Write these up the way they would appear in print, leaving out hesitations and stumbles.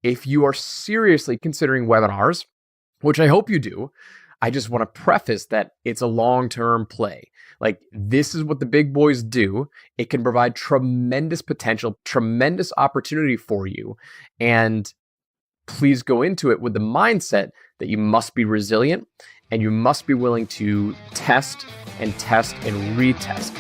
if you are seriously considering webinars, which I hope you do, I just want to preface that it's a long-term play. Like, this is what the big boys do. It can provide tremendous potential, tremendous opportunity for you. And please go into it with the mindset that you must be resilient and you must be willing to test and retest.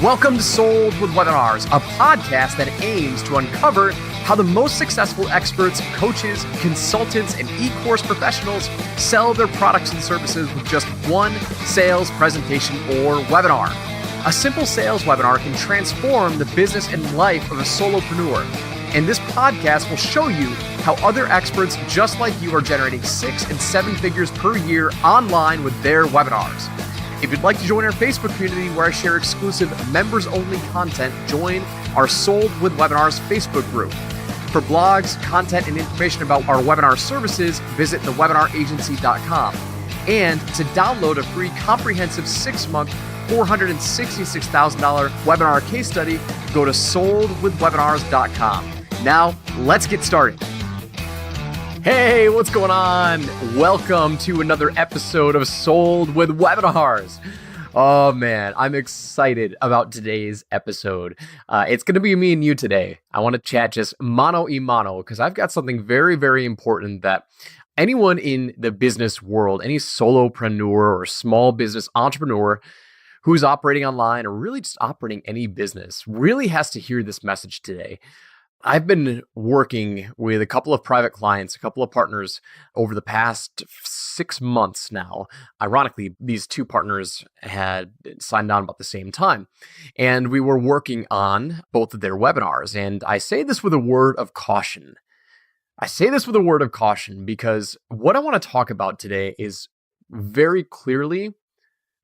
Welcome to Sold with Webinars, a podcast that aims to uncover how the most successful experts, coaches, consultants, and e-course professionals sell their products and services with just one sales presentation or webinar. A simple sales webinar can transform the business and life of a solopreneur. And this podcast will show you how other experts just like you are generating 6 and 7 figures per year online with their webinars. If you'd like to join our Facebook community where I share exclusive members-only content, join our Sold with Webinars Facebook group. For blogs, content, and information about our webinar services, visit thewebinaragency.com. And to download a free comprehensive 6-month, $466,000 webinar case study, go to soldwithwebinars.com. Now, let's get started. Hey, what's going on? Welcome to another episode of Sold with Webinars. Oh man, I'm excited about today's episode. It's going to be me and you today. I want to chat just mano a mano because I've got something very, very important that anyone in the business world, any solopreneur or small business entrepreneur who's operating online or really just operating any business really has to hear this message today. I've been working with a couple of private clients, a couple of partners over the past 6 months now. Ironically, these two partners had signed on about the same time, and we were working on both of their webinars. And I say this with a word of caution. Because what I want to talk about today is very clearly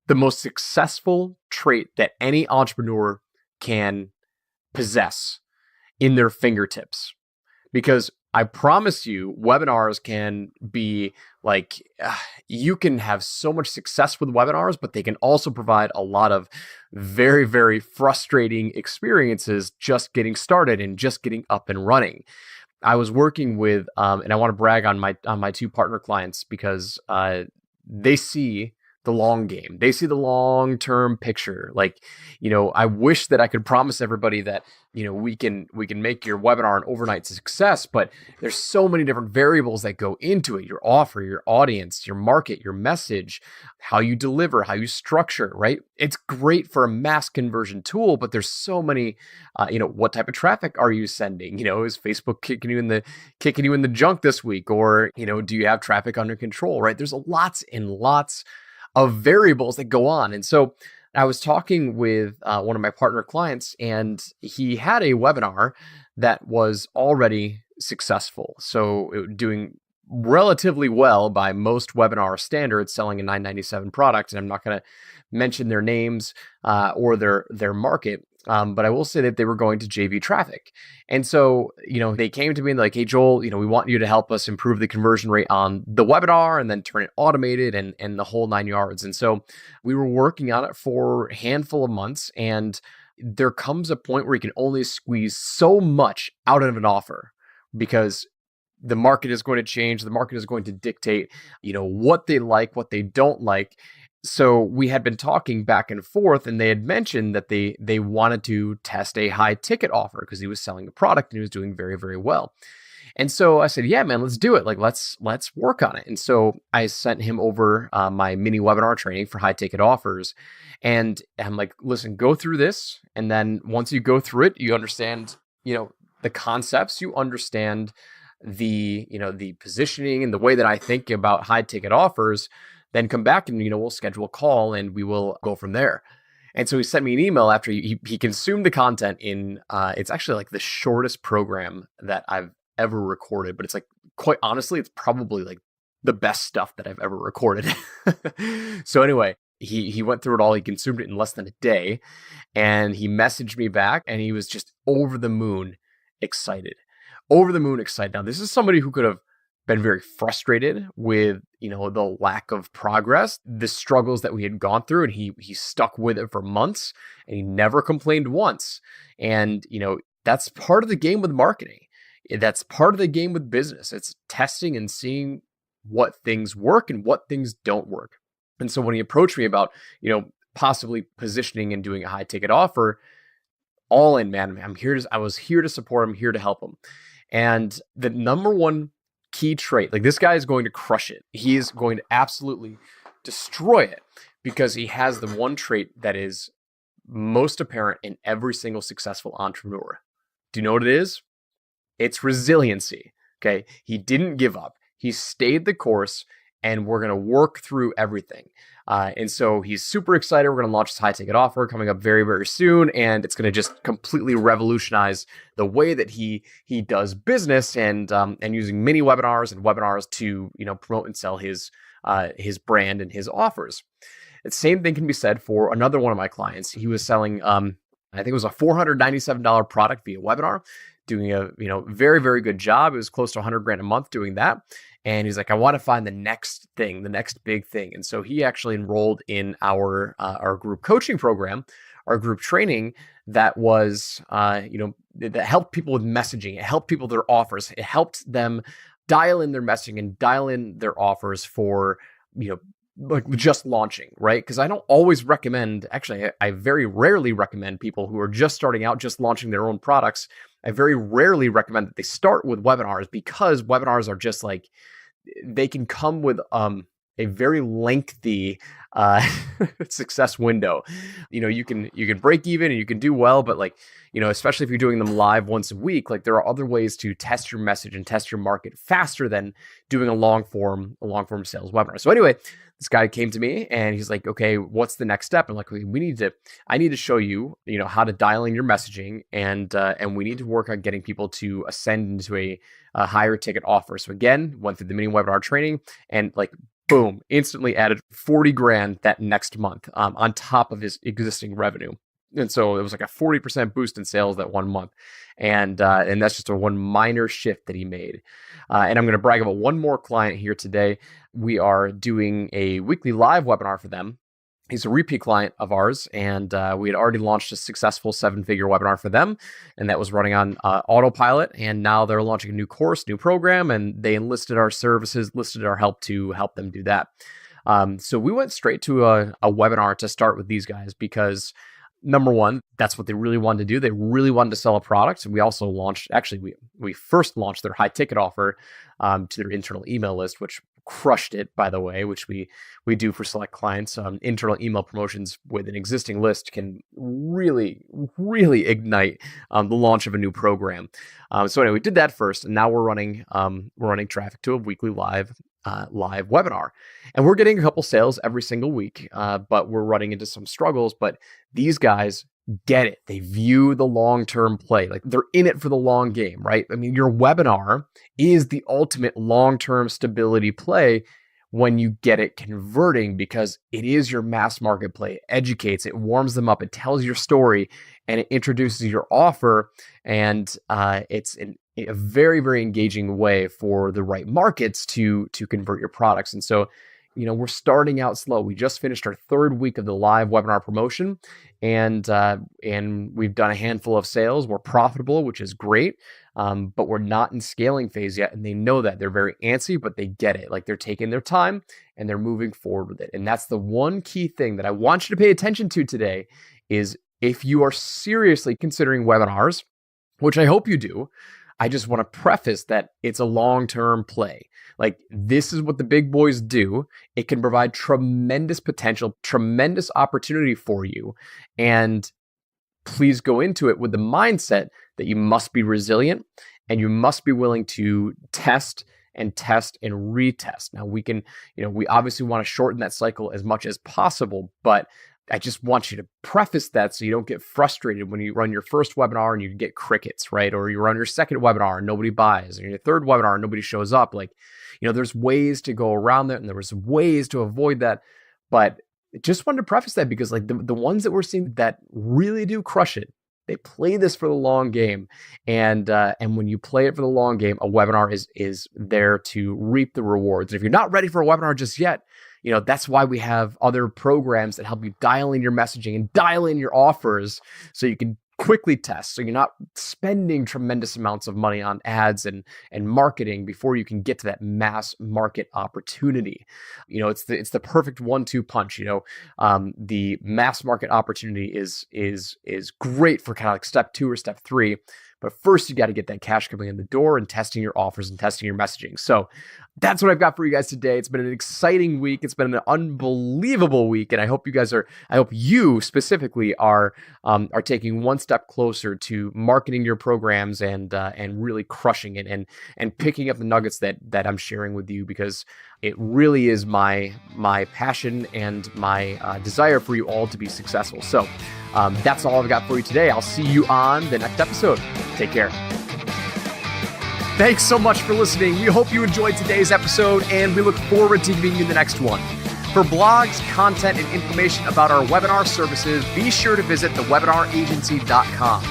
the most successful trait that any entrepreneur can possess in their fingertips. Because I promise you, webinars can be like, you can have so much success with webinars, but they can also provide a lot of very, very frustrating experiences just getting started and just getting up and running. I was working with, and I want to brag on my two partner clients because they see the long game. They see the long-term picture. Like, I wish that I could promise everybody that, we can make your webinar an overnight success, but there's so many different variables that go into it. Your offer, your audience, your market, your message, how you deliver, how you structure, right? It's great for a mass conversion tool, but there's so many, what type of traffic are you sending? Is Facebook kicking you in the junk this week? Or, do you have traffic under control, right? There's lots and lots of variables that go on. And so I was talking with one of my partner clients, and he had a webinar that was already successful. So it was doing relatively well by most webinar standards, selling a $997 product. And I'm not going to mention their names or their market. But I will say that they were going to JV Traffic. And so, they came to me and like, hey, Joel, we want you to help us improve the conversion rate on the webinar and then turn it automated and the whole 9 yards. And so we were working on it for a handful of months. And there comes a point where you can only squeeze so much out of an offer because the market is going to change. The market is going to dictate, what they like, what they don't like. So we had been talking back and forth, and they had mentioned that they wanted to test a high ticket offer because he was selling a product and he was doing very, very well. And so I said, yeah, man, let's do it. Like, let's work on it. And so I sent him over my mini webinar training for high ticket offers. And I'm like, listen, go through this. And then once you go through it, you understand, the concepts, you understand the positioning and the way that I think about high ticket offers. Then come back and, we'll schedule a call and we will go from there. And so he sent me an email after he consumed the content in, it's actually like the shortest program that I've ever recorded, but it's like, quite honestly, it's probably like the best stuff that I've ever recorded. So anyway, he went through it all. He consumed it in less than a day and he messaged me back and he was just over the moon excited. Now, this is somebody who could have been very frustrated with, the lack of progress, the struggles that we had gone through, and he stuck with it for months and he never complained once. And, that's part of the game with marketing. That's part of the game with business. It's testing and seeing what things work and what things don't work. And so when he approached me about, possibly positioning and doing a high ticket offer, all in, man, I was here to support him, here to help him. And the number one key trait, like this guy is going to crush it. He is going to absolutely destroy it because he has the one trait that is most apparent in every single successful entrepreneur. Do you know what it is? It's resiliency. Okay. He didn't give up. He stayed the course, and we're going to work through everything. And so he's super excited. We're going to launch this high ticket offer coming up very, very soon. And it's going to just completely revolutionize the way that he does business, and using mini webinars and webinars to, promote and sell his brand and his offers. The same thing can be said for another one of my clients. He was selling, I think it was a $497 product via webinar, doing a, very, very good job. It was close to $100,000 a month doing that. And he's like, I want to find the next thing, the next big thing. And so he actually enrolled in our group coaching program, our group training that was, that helped people with messaging. It helped people with their offers. It helped them dial in their messaging and dial in their offers for, like just launching, right? Because I don't always recommend, actually, I very rarely recommend people who are just starting out, just launching their own products. I very rarely recommend that they start with webinars, because webinars are just like, they can come with a very lengthy success window. You can break even and you can do well, but like, especially if you're doing them live once a week, like there are other ways to test your message and test your market faster than doing a long form sales webinar. So anyway, this guy came to me and he's like, okay, what's the next step? I'm like, I need to show you, how to dial in your messaging, and we need to work on getting people to ascend into a higher ticket offer. So again, went through the mini webinar training, and like, boom, instantly added $40,000 that next month on top of his existing revenue. And so it was like a 40% boost in sales that 1 month. And that's just one minor shift that he made. And I'm going to brag about one more client here today. We are doing a weekly live webinar for them. He's a repeat client of ours, and we had already launched a successful 7-figure webinar for them, and that was running on autopilot. And now they're launching a new course, new program, and they enlisted our services, listed our help to help them do that. So we went straight to a webinar to start with these guys because, number one, that's what they really wanted to do. They really wanted to sell a product. And we also launched, actually, we first launched their high ticket offer to their internal email list, which crushed it, by the way, which we do for select clients. Internal email promotions with an existing list can really, really ignite the launch of a new program. So anyway, we did that first, and now we're running traffic to a weekly live webinar, and we're getting a couple sales every single week, but we're running into some struggles. But these guys get it. They view the long-term play. Like, they're in it for the long game, right? I mean, your webinar is the ultimate long-term stability play when you get it converting, because it is your mass market play. It educates, it warms them up, it tells your story, and it introduces your offer. And it's a very, very engaging way for the right markets to convert your products. And so, we're starting out slow. We just finished our 3rd week of the live webinar promotion, and we've done a handful of sales. We're profitable, which is great, but we're not in scaling phase yet. And they know that. They're very antsy, but they get it. Like, they're taking their time and they're moving forward with it. And that's the one key thing that I want you to pay attention to today is, if you are seriously considering webinars, which I hope you do, I just want to preface that it's a long-term play. Like, this is what the big boys do. It can provide tremendous potential, tremendous opportunity for you. And please go into it with the mindset that you must be resilient and you must be willing to test and retest. Now, we can, we obviously want to shorten that cycle as much as possible, but I just want you to preface that so you don't get frustrated when you run your first webinar and you get crickets, right? Or you run your second webinar and nobody buys, or your third webinar and nobody shows up. Like, there's ways to go around that, and there was ways to avoid that. But just wanted to preface that because, like, the ones that we're seeing that really do crush it, they play this for the long game. And when you play it for the long game, a webinar is there to reap the rewards. And if you're not ready for a webinar just yet, that's why we have other programs that help you dial in your messaging and dial in your offers so you can quickly test, so you're not spending tremendous amounts of money on ads and marketing before you can get to that mass market opportunity. It's the perfect 1-2 punch. The mass market opportunity is great for kind of like step 2 or step 3. But first, you got to get that cash coming in the door and testing your offers and testing your messaging. So that's what I've got for you guys today. It's been an exciting week. It's been an unbelievable week. And I hope you specifically are taking one step closer to marketing your programs and really crushing it and picking up the nuggets that I'm sharing with you, because it really is my passion and my desire for you all to be successful. So that's all I've got for you today. I'll see you on the next episode. Take care. Thanks so much for listening. We hope you enjoyed today's episode, and we look forward to giving you the next one. For blogs, content, and information about our webinar services, be sure to visit thewebinaragency.com.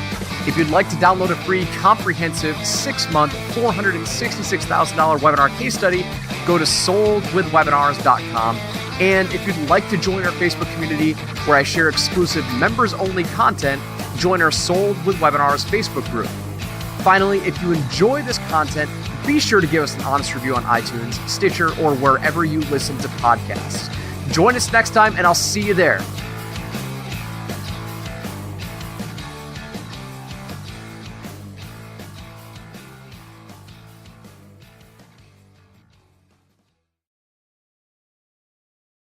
If you'd like to download a free comprehensive 6-month, $466,000 webinar case study, go to soldwithwebinars.com. And if you'd like to join our Facebook community where I share exclusive members-only content, join our Sold with Webinars Facebook group. Finally, if you enjoy this content, be sure to give us an honest review on iTunes, Stitcher, or wherever you listen to podcasts. Join us next time, and I'll see you there.